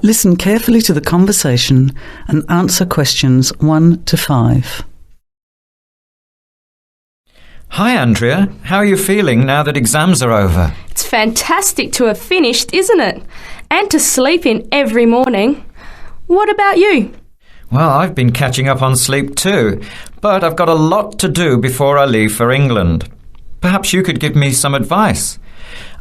Listen carefully to the conversation and answer questions 1 to 5. Hi Andrea, how are you feeling now that exams are over? It's fantastic to have finished, isn't it? And to sleep in every morning. What about you? Well, I've been catching up on sleep too, but I've got a lot to do before I leave for England. Perhaps you could give me some advice.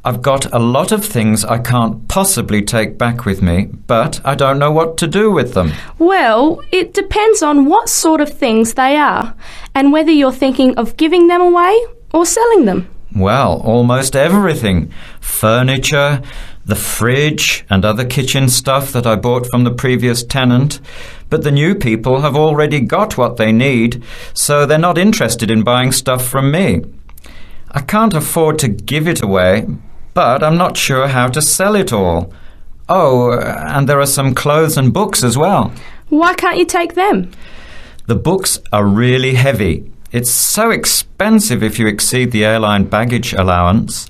I've got a lot of things I can't possibly take back with me, but I don't know what to do with them. Well, it depends on what sort of things they are and whether you're thinking of giving them away or selling them. Well, almost everything. Furniture, the fridge and other kitchen stuff that I bought from the previous tenant. But the new people have already got what they need, so they're not interested in buying stuff from me. I can't afford to give it away, but I'm not sure how to sell it all. Oh, and there are some clothes and books as well. Why can't you take them? The books are really heavy. It's so expensive if you exceed the airline baggage allowance.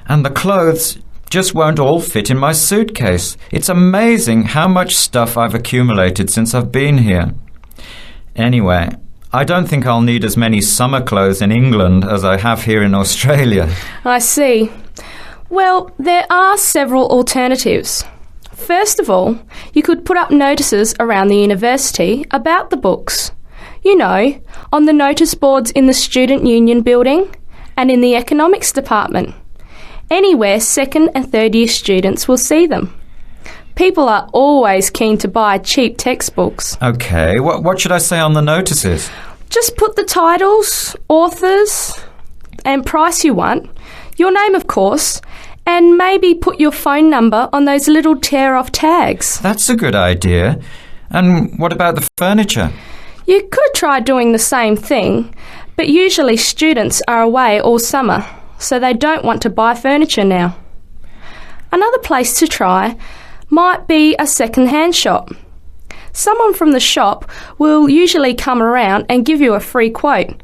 And the clothes just won't all fit in my suitcase. It's amazing how much stuff I've accumulated since I've been here. Anyway, I don't think I'll need as many summer clothes in England as I have here in Australia. I see. Well, there are several alternatives. First of all, you could put up notices around the university about the books. You know, on the notice boards in the Student Union building and in the economics department. Anywhere second and third year students will see them. People are always keen to buy cheap textbooks. OK, what should I say on the notices? Just put the titles, authors and price you want, your name of course, and maybe put your phone number on those little tear-off tags. That's a good idea. And what about the furniture? You could try doing the same thing, but usually students are away all summer, so they don't want to buy furniture now. Another place to try might be a second-hand shop. Someone from the shop will usually come around and give you a free quote,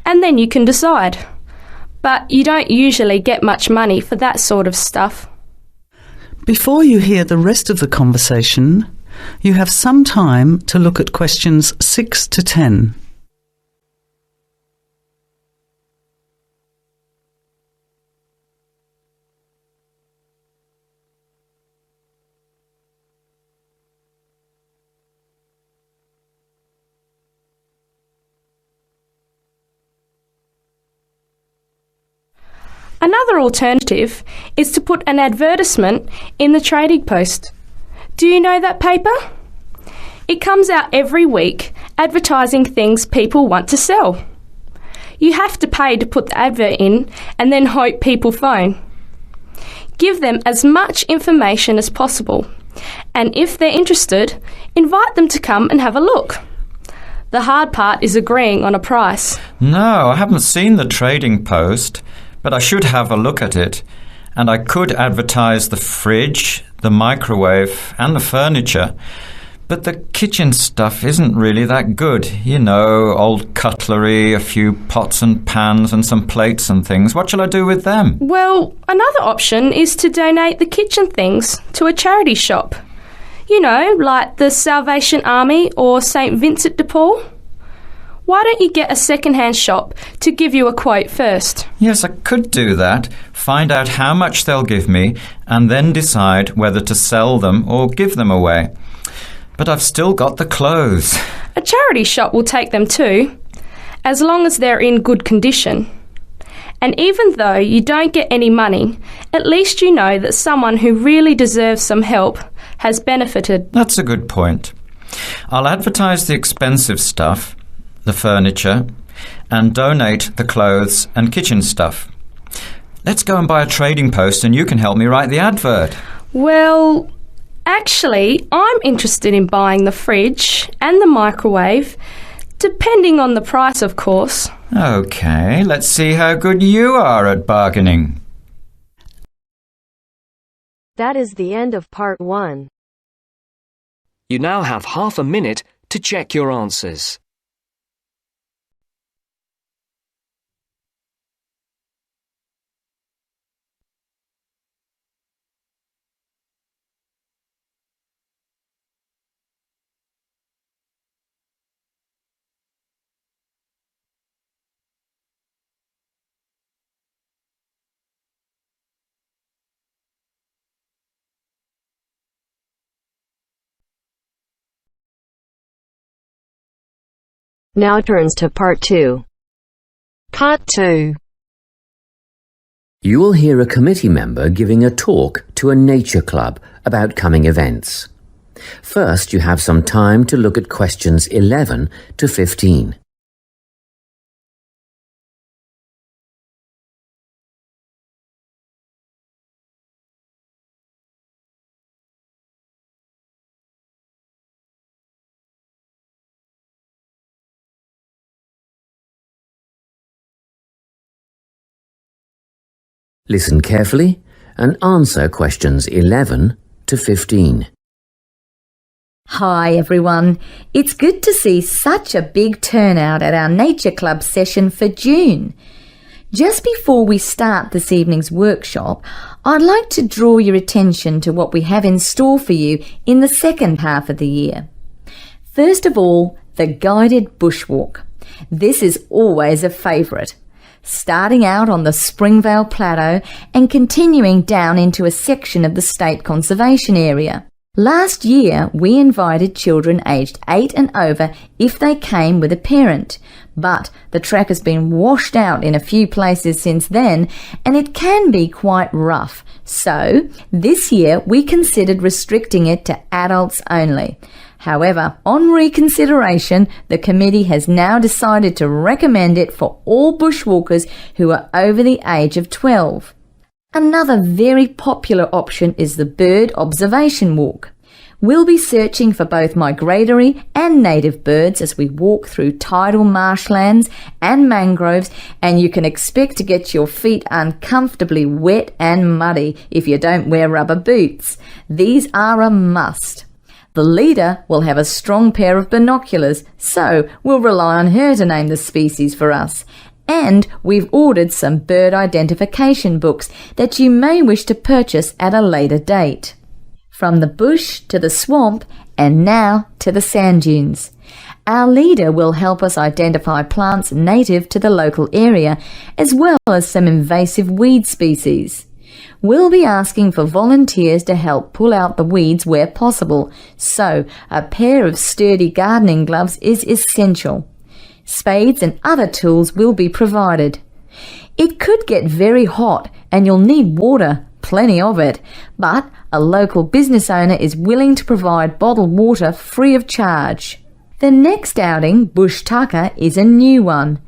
and then you can decide. But you don't usually get much money for that sort of stuff. Before you hear the rest of the conversation, you have some time to look at questions 6 to 10. Another alternative is to put an advertisement in the Trading Post. Do you know that paper? It comes out every week advertising things people want to sell. You have to pay to put the advert in and then hope people phone. Give them as much information as possible, and if they're interested, invite them to come and have a look. The hard part is agreeing on a price. No, I haven't seen the Trading Post, but I should have a look at it. And I could advertise the fridge, the microwave and the furniture. But the kitchen stuff isn't really that good. You know, old cutlery, a few pots and pans and some plates and things. What shall I do with them? Well, another option is to donate the kitchen things to a charity shop. You know, like the Salvation Army or St. Vincent de Paul. Why don't you get a second-hand shop to give you a quote first? Yes, I could do that. Find out how much they'll give me and then decide whether to sell them or give them away. But I've still got the clothes. A charity shop will take them too, as long as they're in good condition. And even though you don't get any money, at least you know that someone who really deserves some help has benefited. That's a good point. I'll advertise the expensive stuff, the furniture, and donate the clothes and kitchen stuff. Let's go and buy a Trading Post and you can help me write the advert. Well, actually, I'm interested in buying the fridge and the microwave, depending on the price, of course. OK, let's see how good you are at bargaining. That is the end of part 1. You now have half a minute to check your answers. Now turns to Part 2. Part 2. You will hear a committee member giving a talk to a nature club about coming events. First, you have some time to look at questions 11 to 15. Listen carefully and answer questions 11 to 15. Hi everyone, it's good to see such a big turnout at our Nature Club session for June. Just before we start this evening's workshop, I'd like to draw your attention to what we have in store for you in the second half of the year. First of all, the guided bushwalk. This is always a favourite. Starting out on the Springvale Plateau and continuing down into a section of the State Conservation Area. Last year, we invited children aged 8 and over if they came with a parent, but the track has been washed out in a few places since then and it can be quite rough. So, this year we considered restricting it to adults only. However, on reconsideration, the committee has now decided to recommend it for all bushwalkers who are over the age of 12. Another very popular option is the bird observation walk. We'll be searching for both migratory and native birds as we walk through tidal marshlands and mangroves, and you can expect to get your feet uncomfortably wet and muddy if you don't wear rubber boots. These are a must. The leader will have a strong pair of binoculars, so we'll rely on her to name the species for us. And we've ordered some bird identification books that you may wish to purchase at a later date. From the bush to the swamp and now to the sand dunes. Our leader will help us identify plants native to the local area as well as some invasive weed species. We'll be asking for volunteers to help pull out the weeds where possible, so a pair of sturdy gardening gloves is essential. Spades and other tools will be provided. It could get very hot and you'll need water, plenty of it, but a local business owner is willing to provide bottled water free of charge. The next outing, Bush Tucker, is a new one.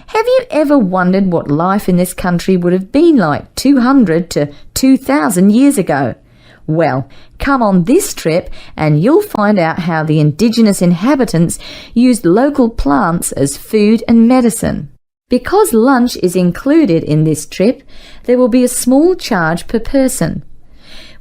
Have you ever wondered what life in this country would have been like 200 to 2,000 years ago? Well, come on this trip and you'll find out how the indigenous inhabitants used local plants as food and medicine. Because lunch is included in this trip, there will be a small charge per person.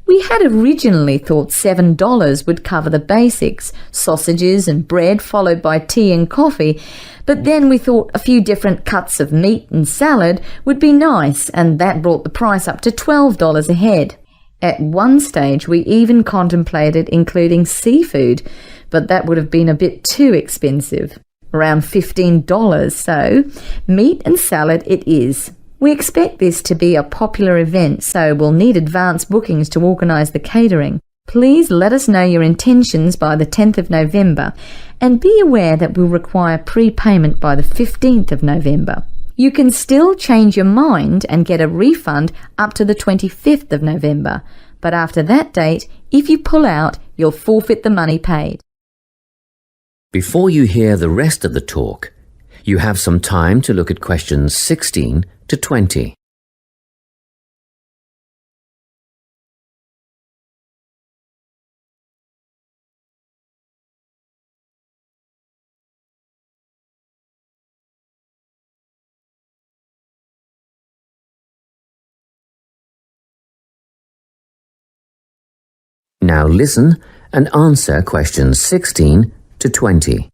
We had originally thought $7 would cover the basics, sausages and bread followed by tea and coffee, but then we thought a few different cuts of meat and salad would be nice, and that brought the price up to $12 a head. At one stage we even contemplated including seafood, but that would have been a bit too expensive. Around $15, so meat and salad it is. We expect this to be a popular event, so we'll need advance bookings to organise the catering. Please let us know your intentions by the 10th of November and be aware that we'll require prepayment by the 15th of November. You can still change your mind and get a refund up to the 25th of November, but after that date, if you pull out, you'll forfeit the money paid. Before you hear the rest of the talk, you have some time to look at questions 16 to 20. Now listen and answer questions 16 to 20.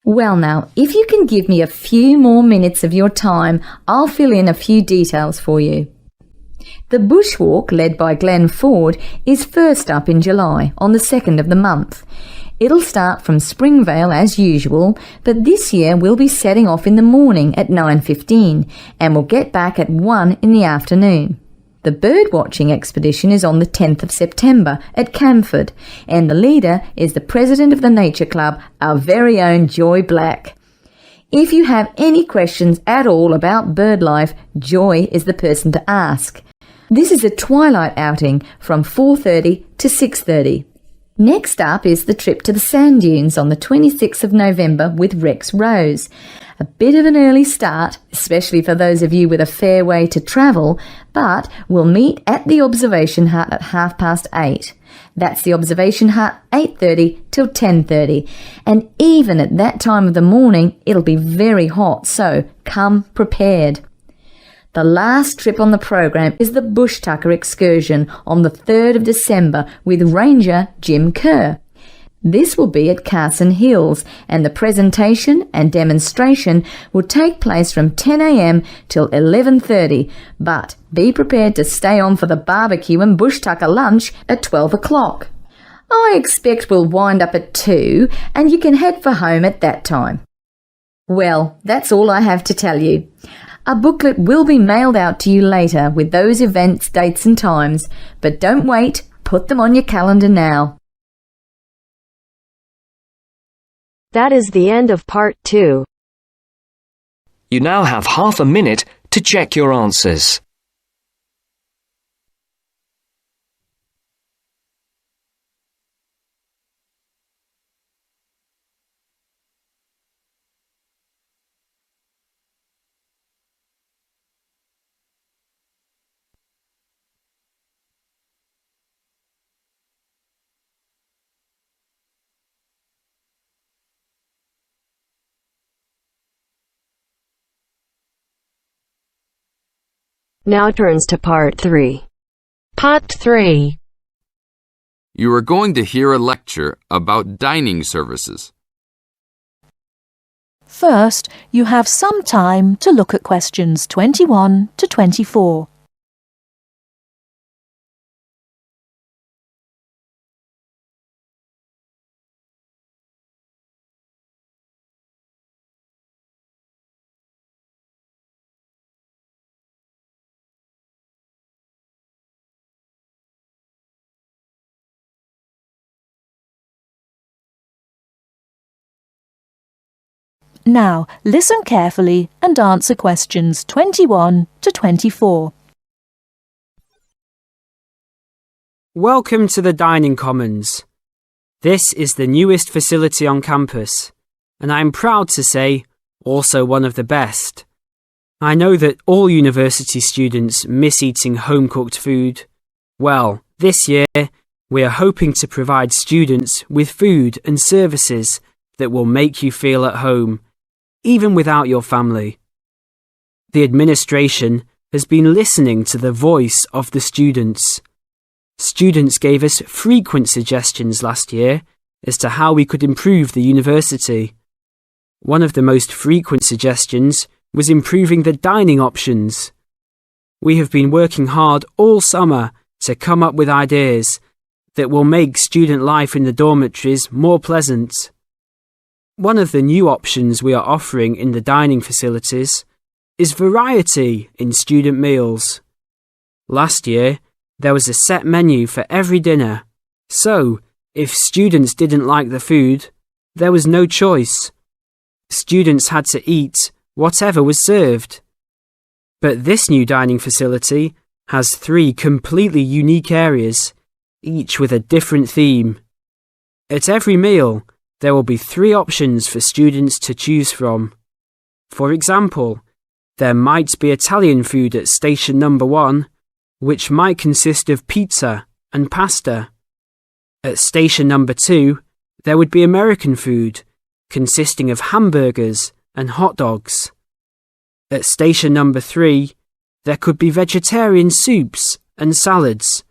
Well now, if you can give me a few more minutes of your time, I'll fill in a few details for you. The bushwalk, led by Glenn Ford, is first up in July, on the 2nd of the month. It'll start from Springvale as usual, but this year we'll be setting off in the morning at 9:15 and we'll get back at 1 in the afternoon. The birdwatching expedition is on the 10th of September at Camford, and the leader is the president of the Nature Club, our very own Joy Black. If you have any questions at all about bird life, Joy is the person to ask. This is a twilight outing from 4:30 to 6:30. Next up is the trip to the sand dunes on the 26th of November with Rex Rose. A bit of an early start, especially for those of you with a fair way to travel, but we'll meet at the observation hut at 8:30. That's the observation hut, 8:30 till 10:30. And even at that time of the morning, it'll be very hot, so come prepared. The last trip on the program is the Bush Tucker excursion on the 3rd of December with Ranger Jim Kerr. This will be at Carson Hills, and the presentation and demonstration will take place from 10 a.m. till 11:30, but be prepared to stay on for the barbecue and Bush Tucker lunch at 12 o'clock. I expect we'll wind up at 2, and you can head for home at that time. Well, that's all I have to tell you. A booklet will be mailed out to you later with those events, dates and times, but don't wait, put them on your calendar now. That is the end of part 2. You now have half a minute to check your answers. Now turns to part 3. Part 3. You are going to hear a lecture about dining services. First, you have some time to look at questions 21 to 24. Now, listen carefully and answer questions 21 to 24. Welcome to the Dining Commons. This is the newest facility on campus, and I am proud to say, also one of the best. I know that all university students miss eating home-cooked food. Well, this year, we are hoping to provide students with food and services that will make you feel at home, even without your family. The administration has been listening to the voice of the students. Students gave us frequent suggestions last year as to how we could improve the university. One of the most frequent suggestions was improving the dining options. We have been working hard all summer to come up with ideas that will make student life in the dormitories more pleasant. One of the new options we are offering in the dining facilities is variety in student meals. Last year, there was a set menu for every dinner, so if students didn't like the food, there was no choice. Students had to eat whatever was served. But this new dining facility has 3 completely unique areas, each with a different theme. At every meal, there will be 3 options for students to choose from. For example, there might be Italian food at station number 1, which might consist of pizza and pasta. At station number 2, there would be American food, consisting of hamburgers and hot dogs. At station number 3, there could be vegetarian soups and salads,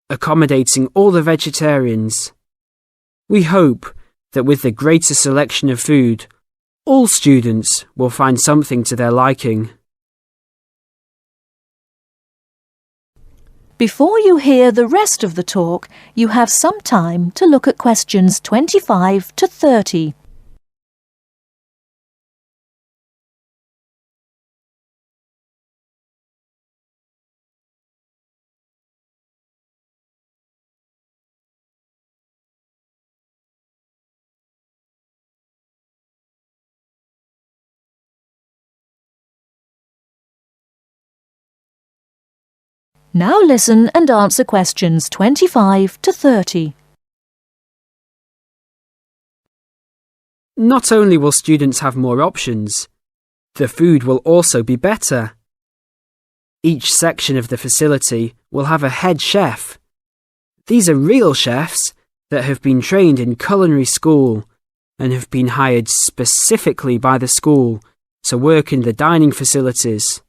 accommodating all the vegetarians. We hope that with the greater selection of food, all students will find something to their liking. Before you hear the rest of the talk, you have some time to look at questions 25 to 30. Now listen and answer questions 25 to 30. Not only will students have more options, the food will also be better. Each section of the facility will have a head chef. These are real chefs that have been trained in culinary school and have been hired specifically by the school to work in the dining facilities.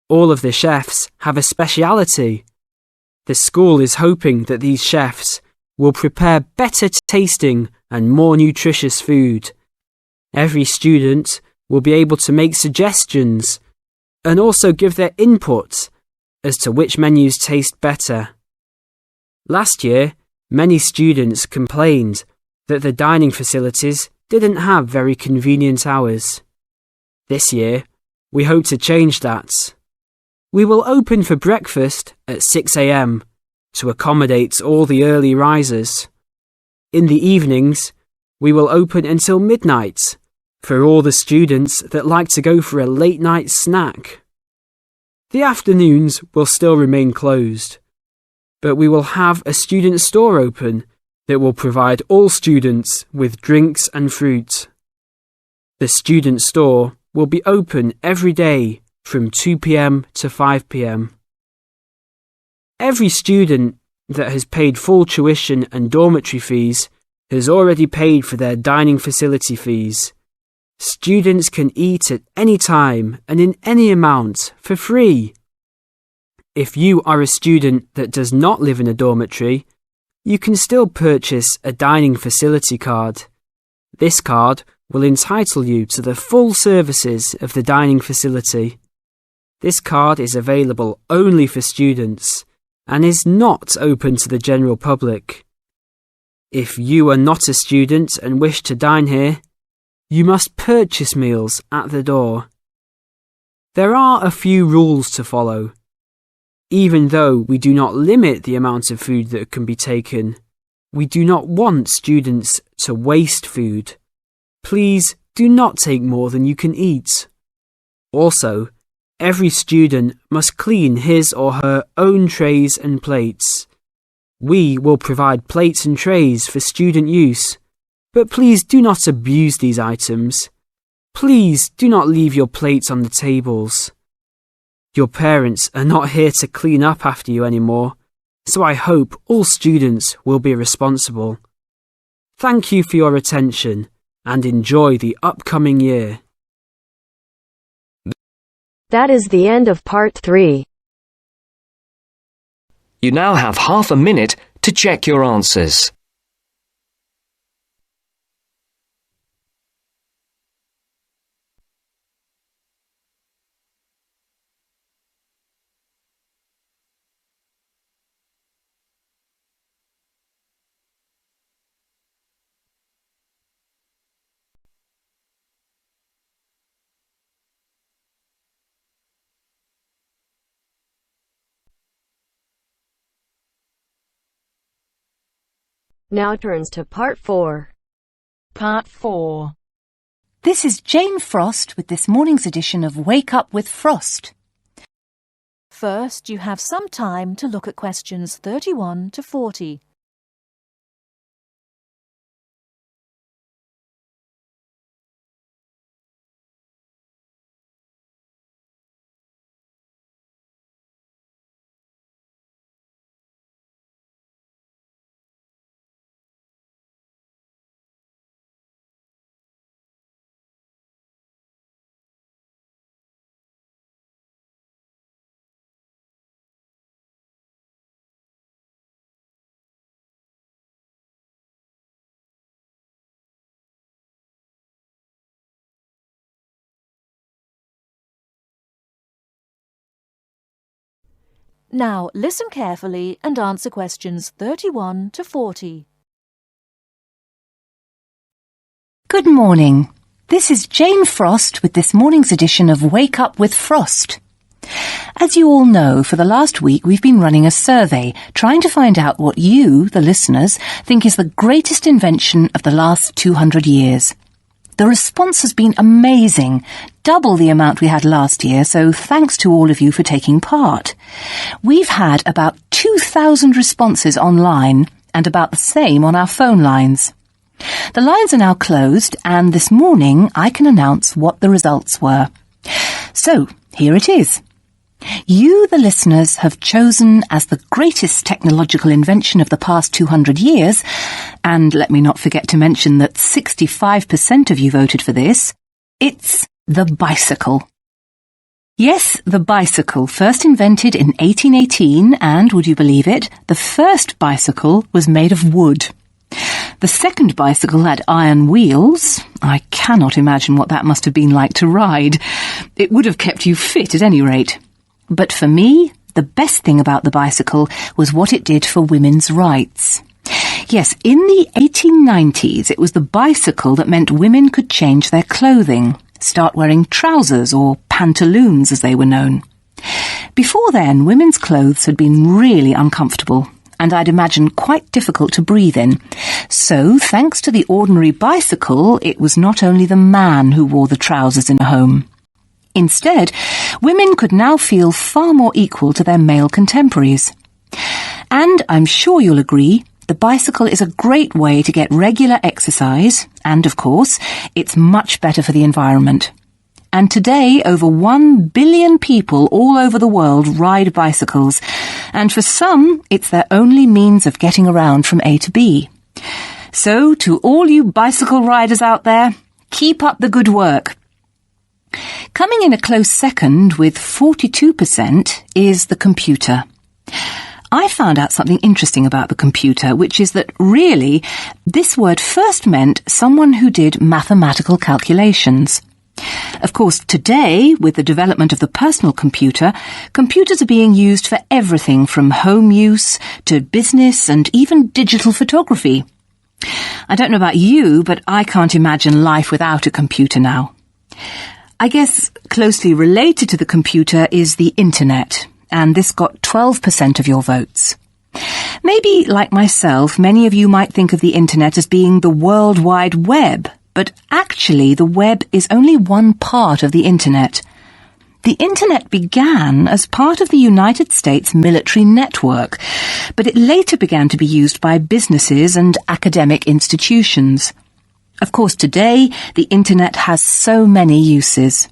All of the chefs have a speciality. The school is hoping that these chefs will prepare better tasting and more nutritious food. Every student will be able to make suggestions and also give their input as to which menus taste better. Last year, many students complained that the dining facilities didn't have very convenient hours. This year, we hope to change that. We will open for breakfast at 6 a.m. to accommodate all the early risers. In the evenings, we will open until midnight for all the students that like to go for a late night snack. The afternoons will still remain closed, but we will have a student store open that will provide all students with drinks and fruit. The student store will be open every day from 2 p.m. to 5 p.m. Every student that has paid full tuition and dormitory fees has already paid for their dining facility fees. Students can eat at any time and in any amount for free. If you are a student that does not live in a dormitory, you can still purchase a dining facility card. This card will entitle you to the full services of the dining facility. This card is available only for students and is not open to the general public. If you are not a student and wish to dine here, you must purchase meals at the door. There are a few rules to follow. Even though we do not limit the amount of food that can be taken, we do not want students to waste food. Please do not take more than you can eat. Also, every student must clean his or her own trays and plates. We will provide plates and trays for student use, but please do not abuse these items. Please do not leave your plates on the tables. Your parents are not here to clean up after you anymore, so I hope all students will be responsible. Thank you for your attention and enjoy the upcoming year. That is the end of part 3. You now have half a minute to check your answers. Now turns to part 4. Part 4. This is Jane Frost with this morning's edition of Wake Up with Frost. First, you have some time to look at questions 31 to 40. Now listen carefully and answer questions 31 to 40. Good morning. This is Jane Frost with this morning's edition of Wake Up with Frost. As you all know, for the last week we've been running a survey trying to find out what you, the listeners, think is the greatest invention of the last 200 years. The response has been amazing, double the amount we had last year, so thanks to all of you for taking part. We've had about 2,000 responses online and about the same on our phone lines. The lines are now closed, and this morning I can announce what the results were. So, here it is. You, the listeners, have chosen as the greatest technological invention of the past 200 years, and let me not forget to mention that 65% of you voted for this, it's the bicycle. Yes, the bicycle, first invented in 1818, and, would you believe it, the first bicycle was made of wood. The second bicycle had iron wheels. I cannot imagine what that must have been like to ride. It would have kept you fit at any rate. But for me, the best thing about the bicycle was what it did for women's rights. Yes, in the 1890s, it was the bicycle that meant women could change their clothing, start wearing trousers or pantaloons as they were known. Before then, women's clothes had been really uncomfortable, and I'd imagine quite difficult to breathe in. So, thanks to the ordinary bicycle, it was not only the man who wore the trousers in a home. Instead, women could now feel far more equal to their male contemporaries. And I'm sure you'll agree, the bicycle is a great way to get regular exercise, and of course, it's much better for the environment. And today, over 1 billion people all over the world ride bicycles, and for some, it's their only means of getting around from A to B. So, to all you bicycle riders out there, keep up the good work. Coming in a close second with 42% is the computer. I found out something interesting about the computer, which is that really, this word first meant someone who did mathematical calculations. Of course, today, with the development of the personal computer, computers are being used for everything from home use to business and even digital photography. I don't know about you, but I can't imagine life without a computer now. I guess closely related to the computer is the internet, and this got 12% of your votes. Maybe, like myself, many of you might think of the internet as being the World Wide Web, but actually the web is only one part of the internet. The internet began as part of the United States military network, but it later began to be used by businesses and academic institutions. Of course, today, the internet has so many uses.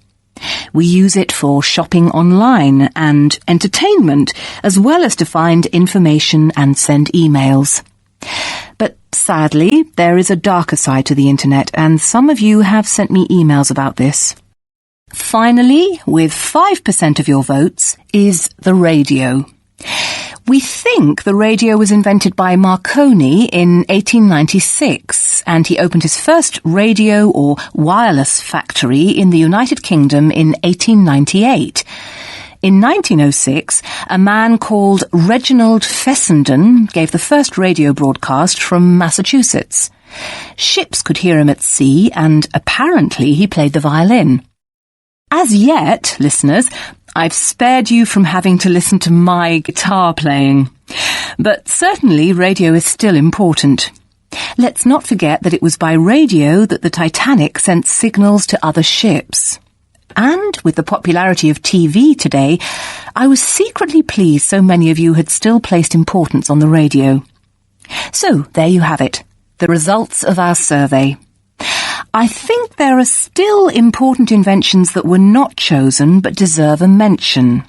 We use it for shopping online and entertainment, as well as to find information and send emails. But sadly, there is a darker side to the internet, and some of you have sent me emails about this. Finally, with 5% of your votes, is the radio. We think the radio was invented by Marconi in 1896, and he opened his first radio or wireless factory in the United Kingdom in 1898. In 1906, a man called Reginald Fessenden gave the first radio broadcast from Massachusetts. Ships could hear him at sea, and apparently he played the violin. As yet, listeners, I've spared you from having to listen to my guitar playing. But certainly radio is still important. Let's not forget that it was by radio that the Titanic sent signals to other ships. And with the popularity of TV today, I was secretly pleased so many of you had still placed importance on the radio. So, there you have it, the results of our survey. I think there are still important inventions that were not chosen but deserve a mention.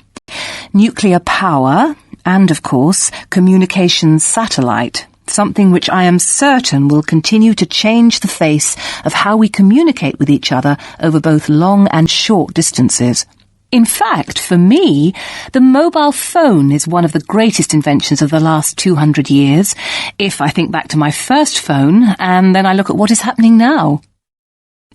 Nuclear power and, of course, communications satellite, something which I am certain will continue to change the face of how we communicate with each other over both long and short distances. In fact, for me, the mobile phone is one of the greatest inventions of the last 200 years, if I think back to my first phone and then I look at what is happening now.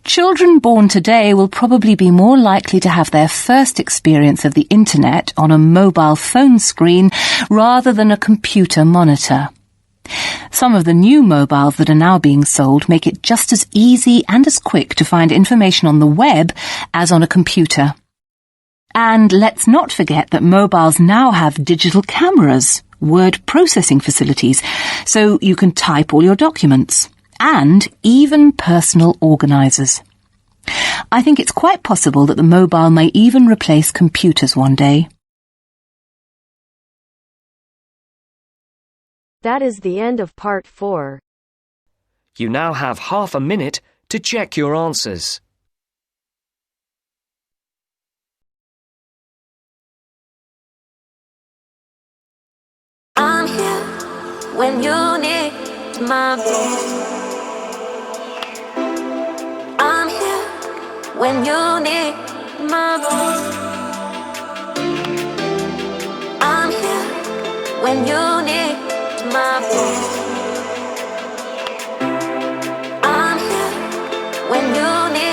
Children born today will probably be more likely to have their first experience of the internet on a mobile phone screen rather than a computer monitor. Some of the new mobiles that are now being sold make it just as easy and as quick to find information on the web as on a computer. And let's not forget that mobiles now have digital cameras, word processing facilities, so you can type all your documents, and even personal organisers. I think it's quite possible that the mobile may even replace computers one day. That is the end of part 4. You now have half a minute to check your answers. I'm here when you need my voice. I'm here when you need my voice. I'm here when you need my voice. I'm here when you need